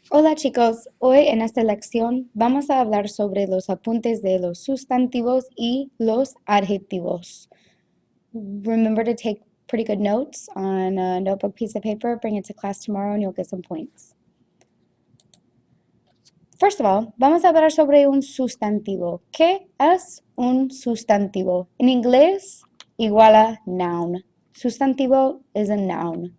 Hola chicos, hoy en esta lección vamos a hablar sobre los apuntes de los sustantivos y los adjetivos. Remember to take pretty good notes on a notebook piece of paper, bring it to class tomorrow and you'll get some points. First of all, vamos a hablar sobre un sustantivo. ¿Qué es un sustantivo? En inglés, igual a noun. Sustantivo is a noun.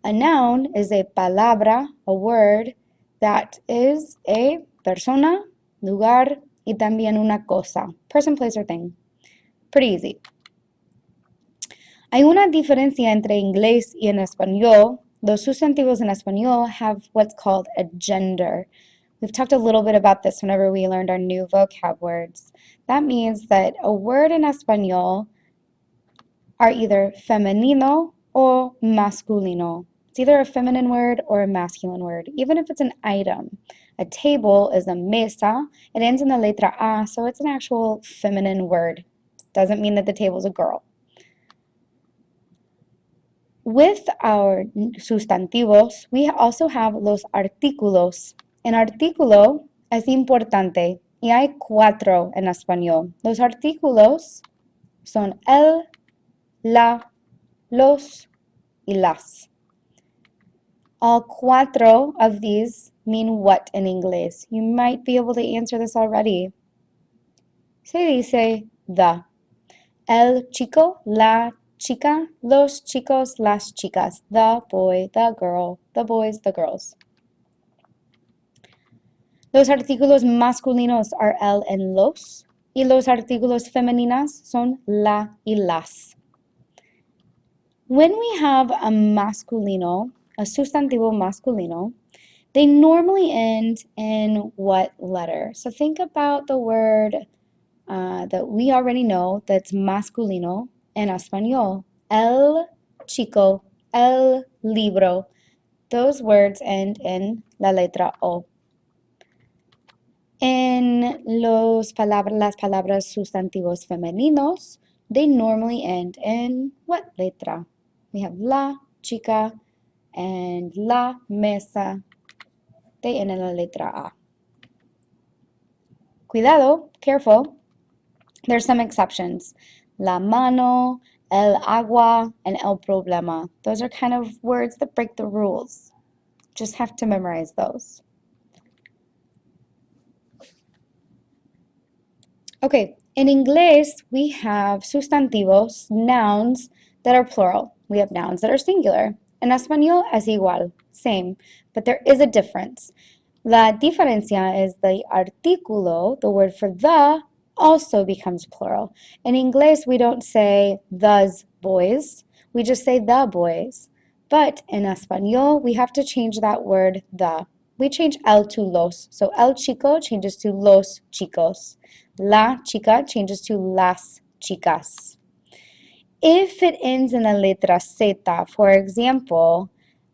A noun is a palabra, a word, that is a persona, lugar, y también una cosa. Person, place, or thing. Pretty easy. Hay una diferencia entre inglés y en español. Los sustantivos en español have what's called a gender. We've talked a little bit about this whenever we learned our new vocab words. That means that a word in español are either femenino or masculino. It's either a feminine word or a masculine word, even if it's an item. A table is a mesa. It ends in the letra A, so it's an actual feminine word. Doesn't mean that the table's a girl. With our sustantivos, we also have los artículos. En artículo es importante y hay 4 en español. Los artículos son el, la, los, y las. All 4 of these mean what in inglés? You might be able to answer this already. Se dice the. El chico, la chica, los chicos, las chicas, the boy, the girl, the boys, the girls. Los artículos masculinos are el and los, y los artículos femeninas son la y las. When we have a masculino, a sustantivo masculino, they normally end in what letter? So think about the word that we already know that's masculino en español. El chico, el libro. Those words end in la letra O. En las palabras sustantivos femeninos, they normally end in what letra? We have la chica and la mesa. They end in la letra A. Cuidado, careful. There's some exceptions. La mano, el agua, and el problema. Those are kind of words that break the rules. Just have to memorize those. Okay, in inglés, we have sustantivos, nouns that are plural. We have nouns that are singular. En español es igual, same, but there is a difference. La diferencia is the artículo, the word for the, also becomes plural. In English, we don't say those boys, we just say the boys. But in español, we have to change that word the. We change el to los. So el chico changes to los chicos. La chica changes to las chicas. If it ends in a letra Z, for example,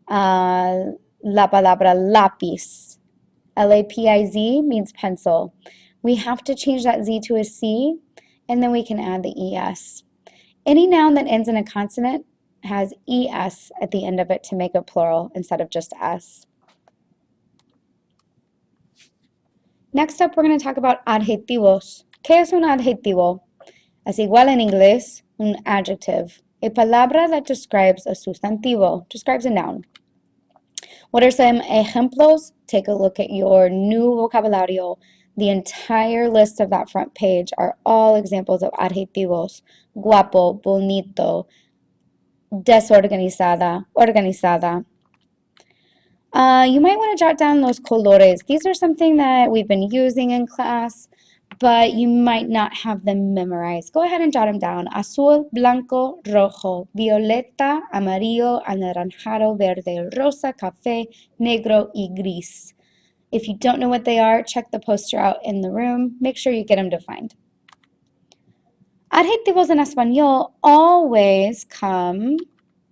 la palabra lápiz, L-A-P-I-Z means pencil. We have to change that Z to a C, and then we can add the ES. Any noun that ends in a consonant has ES at the end of it to make it plural instead of just S. Next up, we're going to talk about adjetivos. ¿Qué es un adjetivo? Es igual en inglés, un adjective. A palabra that describes a sustantivo, describes a noun. What are some ejemplos? Take a look at your new vocabulario. The entire list of that front page are all examples of adjetivos. Guapo, bonito, desorganizada, organizada. You might want to jot down los colores. These are something that we've been using in class, but you might not have them memorized. Go ahead and jot them down. Azul, blanco, rojo, violeta, amarillo, anaranjado, verde, rosa, café, negro, y gris. If you don't know what they are, check the poster out in the room. Make sure you get them defined. Adjetivos en español always come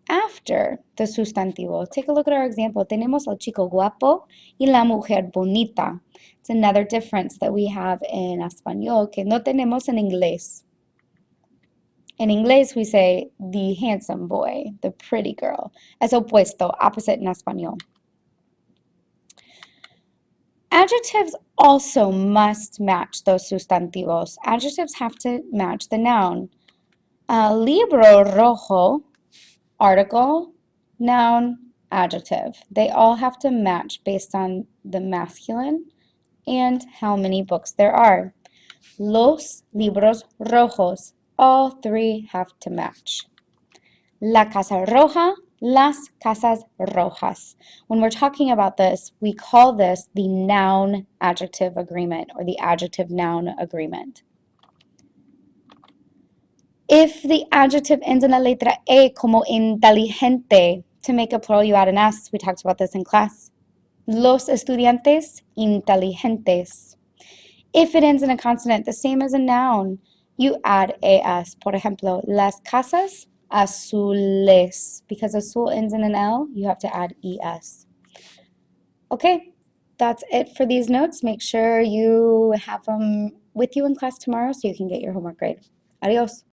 after the sustantivo. Take a look at our example. Tenemos el chico guapo y la mujer bonita. It's another difference that we have in español que no tenemos en inglés. In inglés, we say the handsome boy, the pretty girl. Es opuesto, opposite en español. Adjectives also must match those sustantivos. Adjectives have to match the noun. Libro rojo, article, noun, adjective. They all have to match based on the masculine and how many books there are. Los libros rojos. All three have to match. La casa roja, las casas rojas. When we're talking about this, we call this the noun-adjective agreement or the adjective-noun agreement. If the adjective ends in la letra E como inteligente, to make a plural you add an S. We talked about this in class. Los estudiantes inteligentes. If it ends in a consonant, the same as a noun, you add AS. Por ejemplo, las casas azules. Because azul ends in an L, you have to add ES. Okay, that's it for these notes. Make sure you have them with you in class tomorrow so you can get your homework grade. Adios.